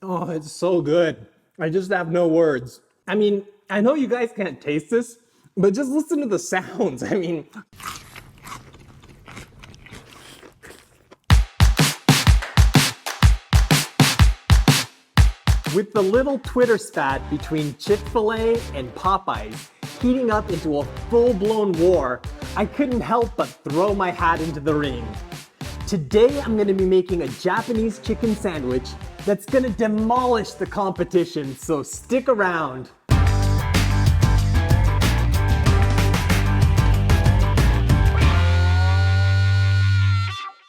Oh, it's so good. I just have no words. I mean, I know you guys can't taste this, but just listen to the sounds. I mean, with the little Twitter spat between Chick-fil-A and Popeyes heating up into a full-blown war, I couldn't help but throw my hat into the ring. Today I'm gonna be making a Japanese chicken sandwich that's gonna demolish the competition, so stick around.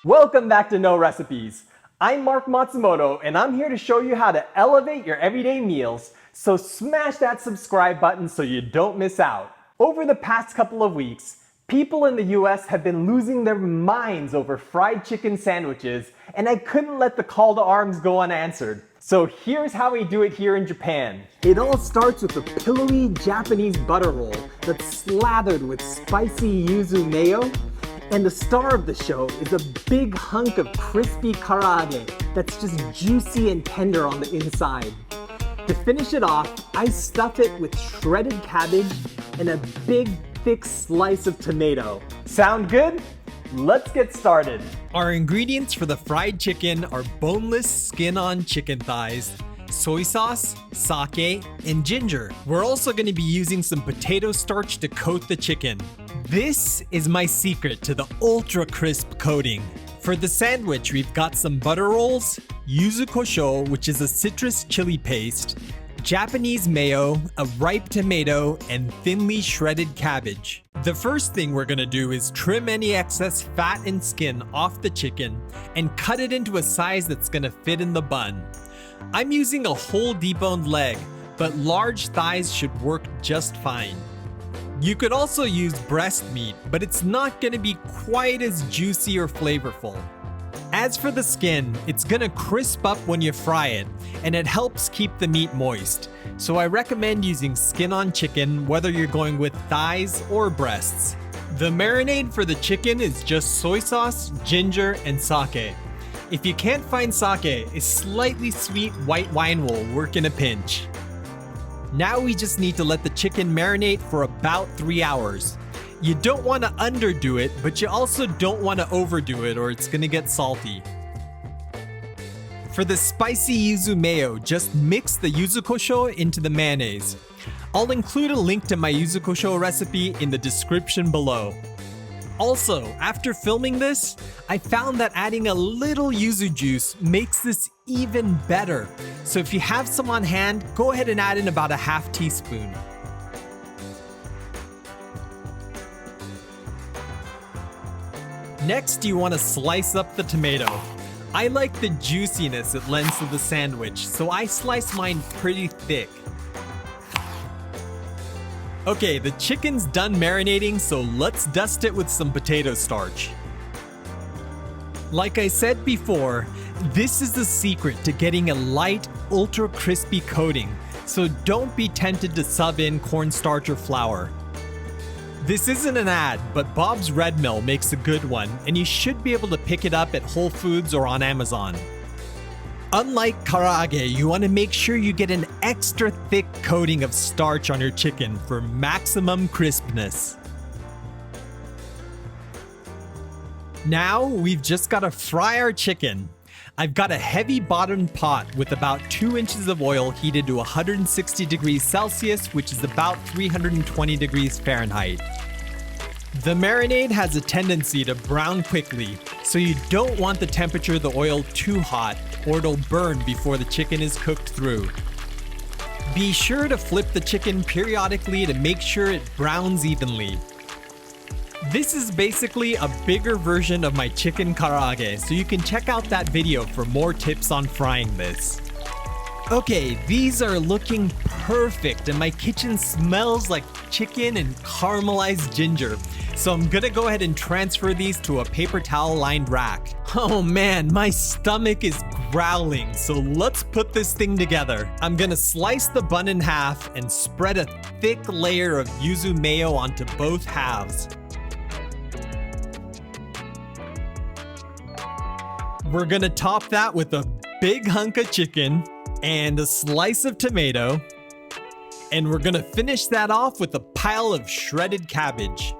Welcome back to No Recipes. I'm Mark Matsumoto and I'm here to show you how to elevate your everyday meals, so smash that subscribe button so you don't miss out. Over the past couple of weeks, people in the US have been losing their minds over fried chicken sandwiches, and I couldn't let the call to arms go unanswered. So here's how we do it here in Japan. It all starts with a pillowy Japanese butter roll that's slathered with spicy yuzu mayo. And the star of the show is a big hunk of crispy karaage that's just juicy and tender on the inside. To finish it off, I stuff it with shredded cabbage and a big, thick slice of tomato. Sound good? Let's get started. Our ingredients for the fried chicken are boneless skin-on chicken thighs, soy sauce, sake, and ginger. We're also going to be using some potato starch to coat the chicken. This is my secret to the ultra crisp coating. For the sandwich, we've got some butter rolls, yuzu kosho, which is a citrus chili paste, Japanese mayo, a ripe tomato, and thinly shredded cabbage. The first thing we're gonna do is trim any excess fat and skin off the chicken and cut it into a size that's gonna fit in the bun. I'm using a whole deboned leg, but large thighs should work just fine. You could also use breast meat, but it's not gonna be quite as juicy or flavorful. As for the skin, it's gonna crisp up when you fry it, and it helps keep the meat moist. So I recommend using skin-on chicken, whether you're going with thighs or breasts. The marinade for the chicken is just soy sauce, ginger, and sake. If you can't find sake, a slightly sweet white wine will work in a pinch. Now we just need to let the chicken marinate for about 3 hours. You don't want to underdo it, but you also don't want to overdo it or it's gonna get salty. For the spicy yuzu mayo, just mix the yuzu kosho into the mayonnaise. I'll include a link to my yuzu kosho recipe in the description below. Also, after filming this, I found that adding a little yuzu juice makes this even better. So if you have some on hand, go ahead and add in about a half teaspoon. Next, you want to slice up the tomato. I like the juiciness it lends to the sandwich, so I slice mine pretty thick. Okay, the chicken's done marinating, so let's dust it with some potato starch. Like I said before, this is the secret to getting a light, ultra crispy coating, so don't be tempted to sub in cornstarch or flour. This isn't an ad, but Bob's Red Mill makes a good one, and you should be able to pick it up at Whole Foods or on Amazon. Unlike karaage, you want to make sure you get an extra thick coating of starch on your chicken for maximum crispness. Now, we've just got to fry our chicken. I've got a heavy bottomed pot with about 2 inches of oil heated to 160 degrees Celsius, which is about 320 degrees Fahrenheit. The marinade has a tendency to brown quickly, so you don't want the temperature of the oil too hot or it'll burn before the chicken is cooked through. Be sure to flip the chicken periodically to make sure it browns evenly. This is basically a bigger version of my chicken karaage, so you can check out that video for more tips on frying this. Okay, these are looking perfect and my kitchen smells like chicken and caramelized ginger. So I'm gonna go ahead and transfer these to a paper towel lined rack. Oh man, my stomach is growling, so let's put this thing together. I'm gonna slice the bun in half and spread a thick layer of yuzu mayo onto both halves. We're gonna top that with a big hunk of chicken, and a slice of tomato. And we're gonna finish that off with a pile of shredded cabbage.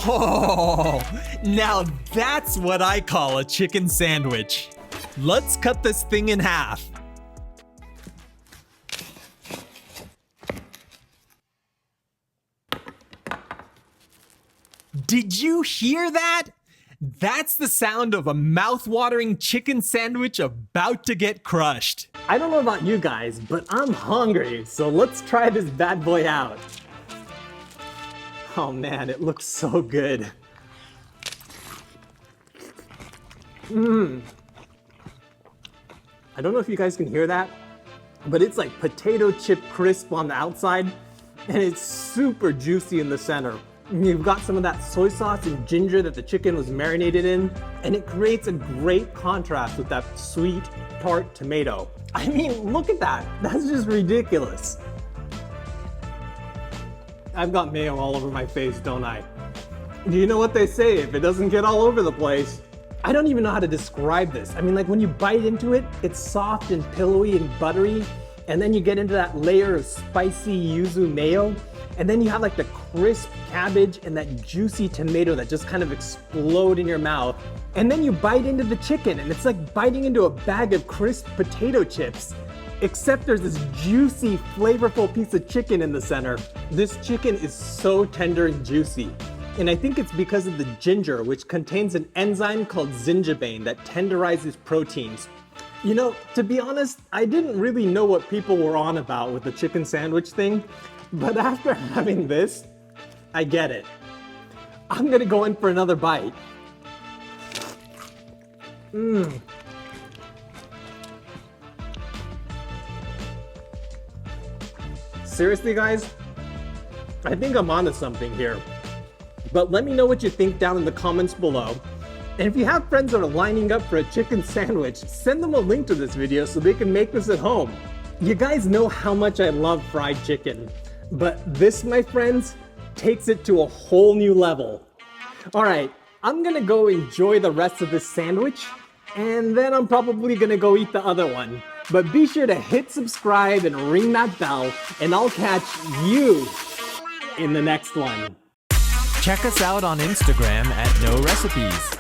Oh, now that's what I call a chicken sandwich. Let's cut this thing in half. Did you hear that? That's the sound of a mouth-watering chicken sandwich about to get crushed. I don't know about you guys, but I'm hungry, so let's try this bad boy out. Oh man, it looks so good. I don't know if you guys can hear that, but it's like potato chip crisp on the outside, and it's super juicy in the center. You've got some of that soy sauce and ginger that the chicken was marinated in, and it creates a great contrast with that sweet, tart tomato. I mean, look at that. That's just ridiculous. I've got mayo all over my face, don't I? Do you know what they say? If it doesn't get all over the place. I don't even know how to describe this. I mean, like when you bite into it, it's soft and pillowy and buttery, and then you get into that layer of spicy yuzu mayo, and then you have like the crisp cabbage and that juicy tomato that just kind of explode in your mouth. And then you bite into the chicken, and it's like biting into a bag of crisp potato chips. Except there's this juicy, flavorful piece of chicken in the center. This chicken is so tender and juicy. And I think it's because of the ginger, which contains an enzyme called zingiberine that tenderizes proteins. You know, to be honest, I didn't really know what people were on about with the chicken sandwich thing, but after having this, I get it. I'm gonna go in for another bite. Seriously, guys? I think I'm onto something here. But let me know what you think down in the comments below. And if you have friends that are lining up for a chicken sandwich, send them a link to this video so they can make this at home. You guys know how much I love fried chicken, but this, my friends, takes it to a whole new level. All right, I'm gonna go enjoy the rest of this sandwich, and then I'm probably gonna go eat the other one. But be sure to hit subscribe and ring that bell, and I'll catch you in the next one. Check us out on Instagram at No Recipes.